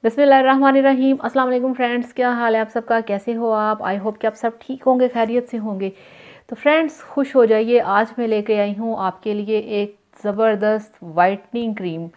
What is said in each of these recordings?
बिस्मिल्लाहिर्रहमानिर्रहीम। अस्सलाम वालेकुम फ्रेंड्स, क्या हाल है आप सबका? कैसे हो आप? आई होप कि आप सब ठीक होंगे, खैरियत से होंगे। तो फ्रेंड्स खुश हो जाइए, आज मैं लेके आई हूँ आपके लिए एक ज़बरदस्त वाइटनिंग क्रीम।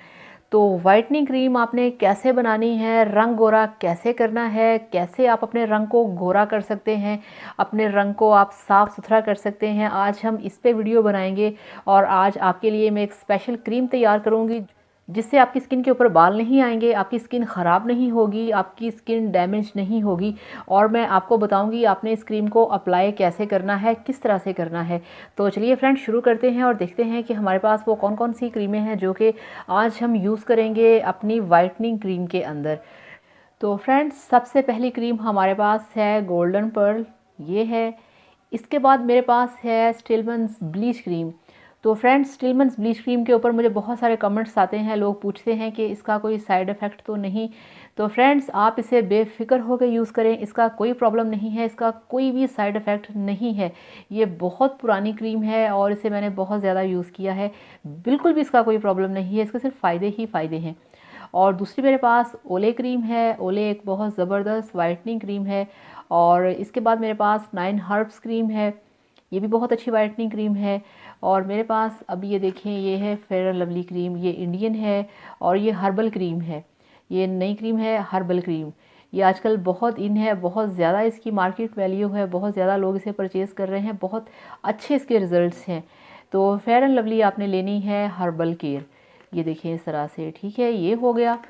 तो वाइटनिंग क्रीम आपने कैसे बनानी है, रंग गोरा कैसे करना है, कैसे आप अपने रंग को गोरा कर सकते हैं, अपने रंग को आप साफ़ सुथरा कर सकते हैं, आज हम इस पे वीडियो बनाएंगे। और आज आपके लिए मैं एक स्पेशल क्रीम तैयार करूँगी जिससे आपकी स्किन के ऊपर बाल नहीं आएंगे, आपकी स्किन ख़राब नहीं होगी, आपकी स्किन डैमेज नहीं होगी। और मैं आपको बताऊंगी आपने इस क्रीम को अप्लाई कैसे करना है, किस तरह से करना है। तो चलिए फ्रेंड्स शुरू करते हैं और देखते हैं कि हमारे पास वो कौन कौन सी क्रीमें हैं जो कि आज हम यूज़ करेंगे अपनी वाइटनिंग क्रीम के अंदर। तो फ्रेंड्स सबसे पहली क्रीम हमारे पास है गोल्डन पर्ल, ये है। इसके बाद मेरे पास है स्टिलमन्स ब्लीच क्रीम। तो फ्रेंड्स स्टिलमन्स ब्लीच क्रीम के ऊपर मुझे बहुत सारे कमेंट्स आते हैं, लोग पूछते हैं कि इसका कोई साइड इफ़ेक्ट तो नहीं। तो फ्रेंड्स आप इसे बेफिक्र होकर यूज़ करें, इसका कोई प्रॉब्लम नहीं है, इसका कोई भी साइड इफ़ेक्ट नहीं है। ये बहुत पुरानी क्रीम है और इसे मैंने बहुत ज़्यादा यूज़ किया है, बिल्कुल भी इसका कोई प्रॉब्लम नहीं है, इसके सिर्फ फ़ायदे ही फ़ायदे हैं। और दूसरी मेरे पास ओले क्रीम है। ओले एक बहुत ज़बरदस्त वाइटनिंग क्रीम है। और इसके बाद मेरे पास 9 हर्ब्स क्रीम है, ये भी बहुत अच्छी वाइटनिंग क्रीम है। और मेरे पास अब ये देखें, ये है फेयर एंड लवली क्रीम, ये इंडियन है और ये हर्बल क्रीम है। ये नई क्रीम है हर्बल क्रीम, ये आजकल बहुत इन है, बहुत ज़्यादा इसकी मार्केट वैल्यू है, बहुत ज़्यादा लोग इसे परचेज़ कर रहे हैं, बहुत अच्छे इसके रिज़ल्ट्स हैं। तो फेयर एंड लवली आपने लेनी है हर्बल केयर, ये देखें इस तरह से, ठीक है, ये हो गया।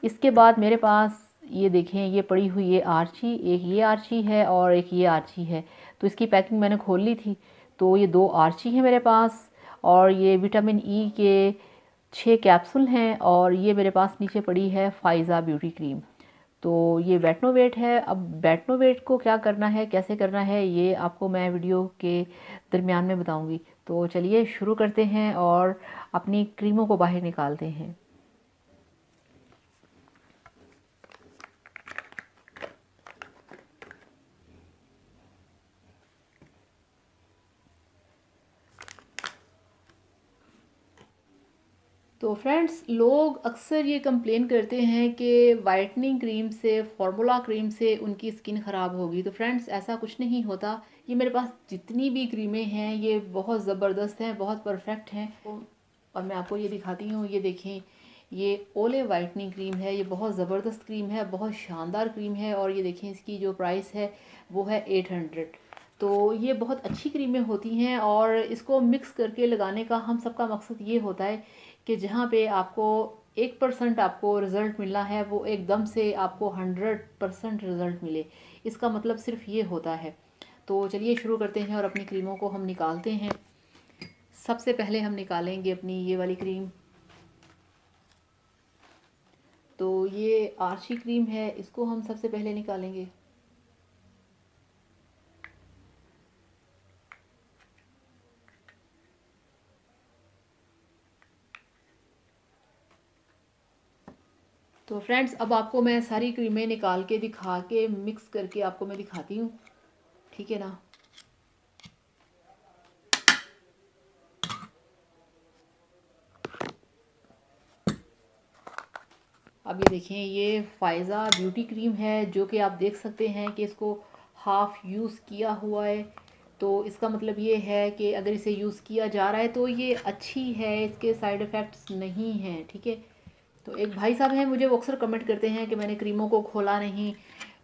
इसके बाद मेरे पास ये देखें, ये पड़ी हुई ये आर्ची, एक ये आर्ची है और एक ये आर्ची है। तो इसकी पैकिंग मैंने खोल ली थी, तो ये 2 आर्ची हैं मेरे पास। और ये विटामिन ई के 6 कैप्सूल हैं। और ये मेरे पास नीचे पड़ी है फ़ाइज़ा ब्यूटी क्रीम। तो ये बेटनोवेट है। अब बेटनोवेट को क्या करना है, कैसे करना है, ये आपको मैं वीडियो के दरमियान में बताऊंगी। तो चलिए शुरू करते हैं और अपनी क्रीमों को बाहर निकालते हैं। तो फ्रेंड्स लोग अक्सर ये कंप्लेन करते हैं कि वाइटनिंग क्रीम से, फार्मूला क्रीम से उनकी स्किन ख़राब होगी। तो फ्रेंड्स ऐसा कुछ नहीं होता। ये मेरे पास जितनी भी क्रीमें हैं ये बहुत ज़बरदस्त हैं, बहुत परफेक्ट हैं। और मैं आपको ये दिखाती हूँ, ये देखें, ये ओले वाइटनिंग क्रीम है, ये बहुत ज़बरदस्त क्रीम है, बहुत शानदार क्रीम है। और ये देखें इसकी जो प्राइस है वो है 800। तो ये बहुत अच्छी क्रीमें होती हैं और इसको मिक्स करके लगाने का हम सबका मकसद ये होता है कि जहाँ पे आपको 1% आपको रिज़ल्ट मिलना है वो एकदम से आपको 100% रिज़ल्ट मिले, इसका मतलब सिर्फ ये होता है। तो चलिए शुरू करते हैं और अपनी क्रीमों को हम निकालते हैं। सबसे पहले हम निकालेंगे अपनी ये वाली क्रीम। तो ये आर्ची क्रीम है, इसको हम सबसे पहले निकालेंगे। तो फ्रेंड्स अब आपको मैं सारी क्रीमें निकाल के दिखा के मिक्स करके आपको मैं दिखाती हूँ, ठीक है ना। अब ये देखें, ये फ़ाइज़ा ब्यूटी क्रीम है जो कि आप देख सकते हैं कि इसको हाफ़ यूज़ किया हुआ है। तो इसका मतलब ये है कि अगर इसे यूज़ किया जा रहा है तो ये अच्छी है, इसके साइड इफ़ेक्ट्स नहीं हैं, ठीक है। तो एक भाई साहब हैं, मुझे वो अक्सर कमेंट करते हैं कि मैंने क्रीमों को खोला नहीं,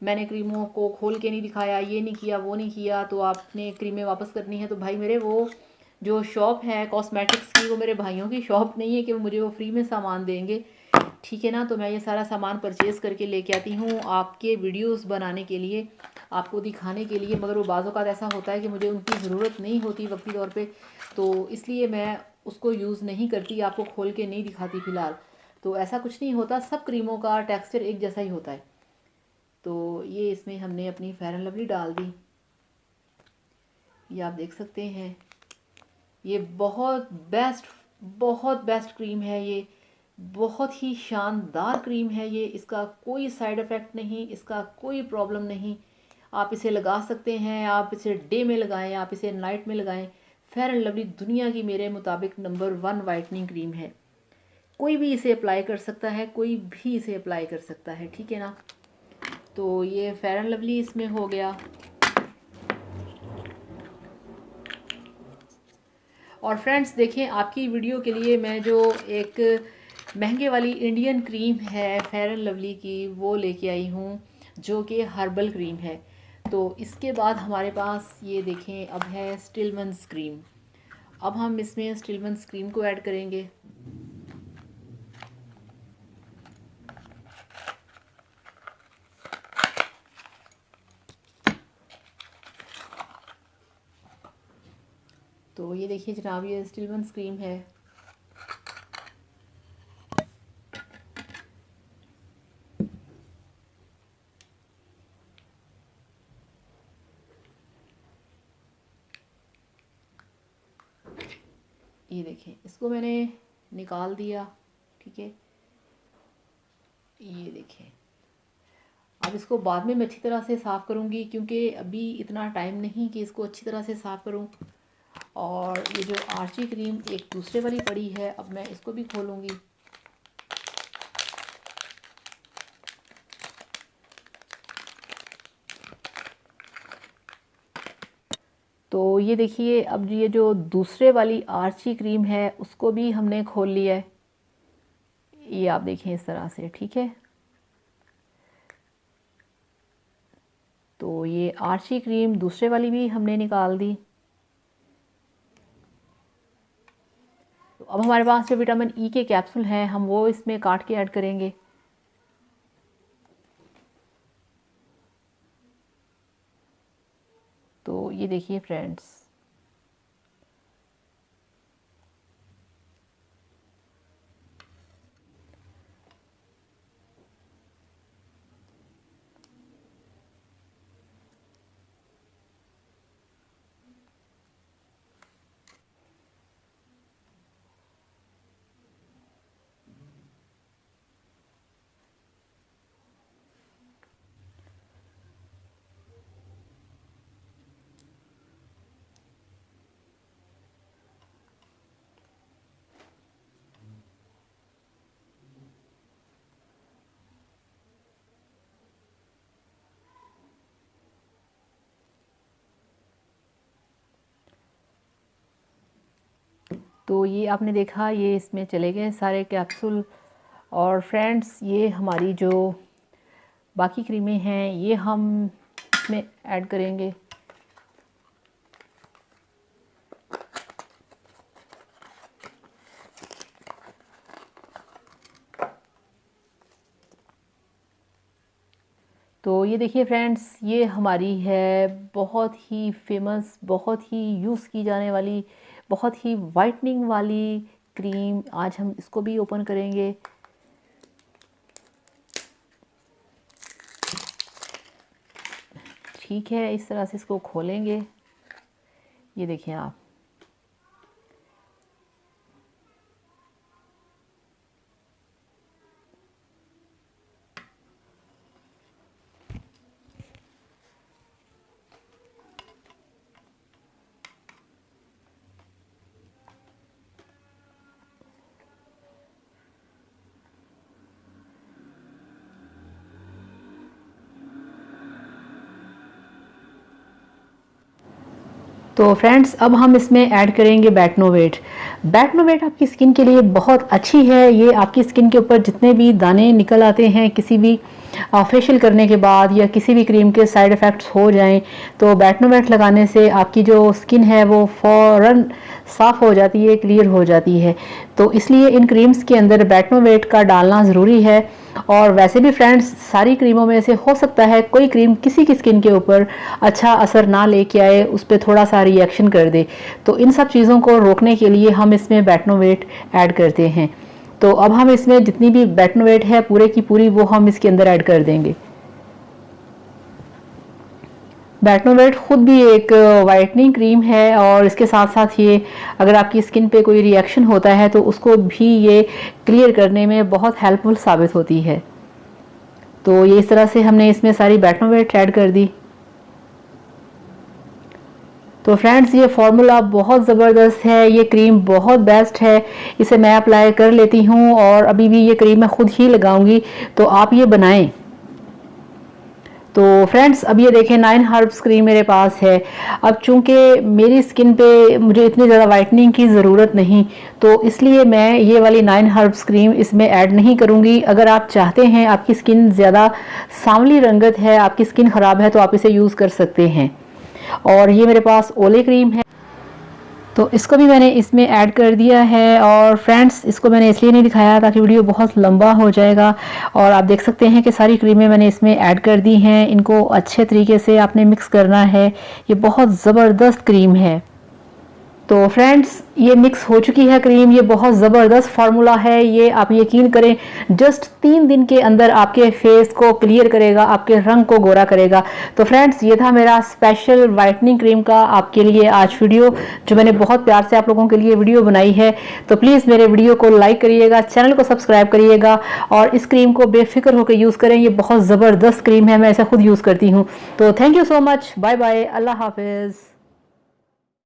मैंने क्रीमों को खोल के नहीं दिखाया, ये नहीं किया, वो नहीं किया, तो आपने क्रीमें वापस करनी है। तो भाई मेरे, वो जो शॉप है कॉस्मेटिक्स की वो मेरे भाइयों की शॉप नहीं है कि वो मुझे वो फ्री में सामान देंगे, ठीक है ना। तो मैं ये सारा सामान परचेज़ करके लेके आती हूँ आपके वीडियोस बनाने के लिए, आपको दिखाने के लिए। मगर वो बाज़ औक़ात ऐसा होता है कि मुझे उनकी ज़रूरत नहीं होती वक्ती तौर पे, तो इसलिए मैं उसको यूज़ नहीं करती, आपको खोल के नहीं दिखाती फ़िलहाल। तो ऐसा कुछ नहीं होता, सब क्रीमों का टेक्सचर एक जैसा ही होता है। तो ये इसमें हमने अपनी फेयर एंड लवली डाल दी, ये आप देख सकते हैं। ये बहुत बेस्ट क्रीम है, ये बहुत ही शानदार क्रीम है। ये, इसका कोई साइड इफ़ेक्ट नहीं, इसका कोई प्रॉब्लम नहीं। आप इसे लगा सकते हैं, आप इसे डे में लगाएं, आप इसे नाइट में लगाएं। फेयर एंड लवली दुनिया की मेरे मुताबिक नंबर 1 वाइटनिंग क्रीम है। कोई भी इसे अप्लाई कर सकता है, कोई भी इसे अप्लाई कर सकता है, ठीक है ना। तो ये फेयर एंड लवली इसमें हो गया। और फ्रेंड्स देखें, आपकी वीडियो के लिए मैं जो एक महंगे वाली इंडियन क्रीम है फेयर एंड लवली की, वो लेके आई हूँ, जो कि हर्बल क्रीम है। तो इसके बाद हमारे पास ये देखें अब है स्टिलमैन्स क्रीम। अब हम इसमें स्टिलमैन्स क्रीम को ऐड करेंगे। तो ये देखिए जनाब, ये स्टिलमैन्स क्रीम है। ये देखें, इसको मैंने निकाल दिया, ठीक है। ये देखें, अब इसको बाद में मैं अच्छी तरह से साफ़ करूँगी, क्योंकि अभी इतना टाइम नहीं कि इसको अच्छी तरह से साफ़ करूँ। और ये जो आर्ची क्रीम एक दूसरे वाली पड़ी है, अब मैं इसको भी खोलूँगी। तो ये देखिए, अब ये जो दूसरे वाली आर्ची क्रीम है उसको भी हमने खोल लिया है। ये आप देखें इस तरह से, ठीक है। तो ये आर्ची क्रीम दूसरे वाली भी हमने निकाल दी। तो अब हमारे पास जो विटामिन ई के कैप्सूल हैं, हम वो इसमें काट के ऐड करेंगे। तो ये देखिए फ्रेंड्स, तो ये आपने देखा, ये इसमें चले गए सारे कैप्सूल। और फ्रेंड्स, ये हमारी जो बाकी क्रीमें हैं ये हम इसमें ऐड करेंगे। तो ये देखिए फ्रेंड्स, ये हमारी है बहुत ही फेमस, बहुत ही यूज़ की जाने वाली, बहुत ही वाइटनिंग वाली क्रीम। आज हम इसको भी ओपन करेंगे। ठीक है, इस तरह से इसको खोलेंगे। ये देखिए आप, तो फ्रेंड्स अब हम इसमें ऐड करेंगे बैटनोवेट। बैटनोवेट आपकी स्किन के लिए बहुत अच्छी है। ये आपकी स्किन के ऊपर जितने भी दाने निकल आते हैं किसी भी फेशियल करने के बाद, या किसी भी क्रीम के साइड इफ़ेक्ट्स हो जाएं, तो बैटनोवेट लगाने से आपकी जो स्किन है वो फ़ौरन साफ़ हो जाती है, क्लियर हो जाती है। तो इसलिए इन क्रीम्स के अंदर बैटनोवेट का डालना ज़रूरी है। और वैसे भी फ्रेंड्स, सारी क्रीमों में से हो सकता है कोई क्रीम किसी की स्किन के ऊपर अच्छा असर ना लेके आए, उस पर थोड़ा सा रिएक्शन कर दे। तो इन सब चीज़ों को रोकने के लिए हम इसमें बैटनोवेट ऐड करते हैं। तो अब हम इसमें जितनी भी बैटनोवेट है पूरे की पूरी, वो हम इसके अंदर ऐड कर देंगे। बैटनोवेट खुद भी एक वाइटनिंग क्रीम है, और इसके साथ साथ ये अगर आपकी स्किन पे कोई रिएक्शन होता है तो उसको भी ये क्लियर करने में बहुत हेल्पफुल साबित होती है। तो ये इस तरह से हमने इसमें सारी बैटनोवेट ऐड कर दी। तो फ्रेंड्स ये फार्मूला बहुत ज़बरदस्त है, ये क्रीम बहुत बेस्ट है। इसे मैं अप्लाई कर लेती हूँ और अभी भी ये क्रीम मैं खुद ही लगाऊंगी, तो आप ये बनाएं। तो फ्रेंड्स अब ये देखें 9 हर्ब्स क्रीम मेरे पास है। अब चूंकि मेरी स्किन पे मुझे इतनी ज़्यादा वाइटनिंग की ज़रूरत नहीं, तो इसलिए मैं ये वाली 9 हर्ब्स क्रीम इसमें ऐड नहीं करूँगी। अगर आप चाहते हैं, आपकी स्किन ज़्यादा सांवली रंगत है, आपकी स्किन ख़राब है, तो आप इसे यूज़ कर सकते हैं। और ये मेरे पास ओले क्रीम है, तो इसको भी मैंने इसमें ऐड कर दिया है। और फ्रेंड्स इसको मैंने इसलिए नहीं दिखाया ताकि वीडियो बहुत लंबा हो जाएगा। और आप देख सकते हैं कि सारी क्रीमें मैंने इसमें ऐड कर दी हैं। इनको अच्छे तरीके से आपने मिक्स करना है। ये बहुत ज़बरदस्त क्रीम है। तो फ्रेंड्स ये मिक्स हो चुकी है क्रीम। ये बहुत ज़बरदस्त फार्मूला है। ये आप यकीन करें जस्ट 3 दिन के अंदर आपके फेस को क्लियर करेगा, आपके रंग को गोरा करेगा। तो फ्रेंड्स ये था मेरा स्पेशल वाइटनिंग क्रीम का आपके लिए आज वीडियो, जो मैंने बहुत प्यार से आप लोगों के लिए वीडियो बनाई है। तो प्लीज़ मेरे वीडियो को लाइक करिएगा, चैनल को सब्सक्राइब करिएगा और इस क्रीम को बेफिक्र होकर यूज़ करें। ये बहुत ज़बरदस्त क्रीम है, मैं इसे खुद यूज़ करती हूँ। तो thank you so much, bye bye, अल्लाह हाफिज़।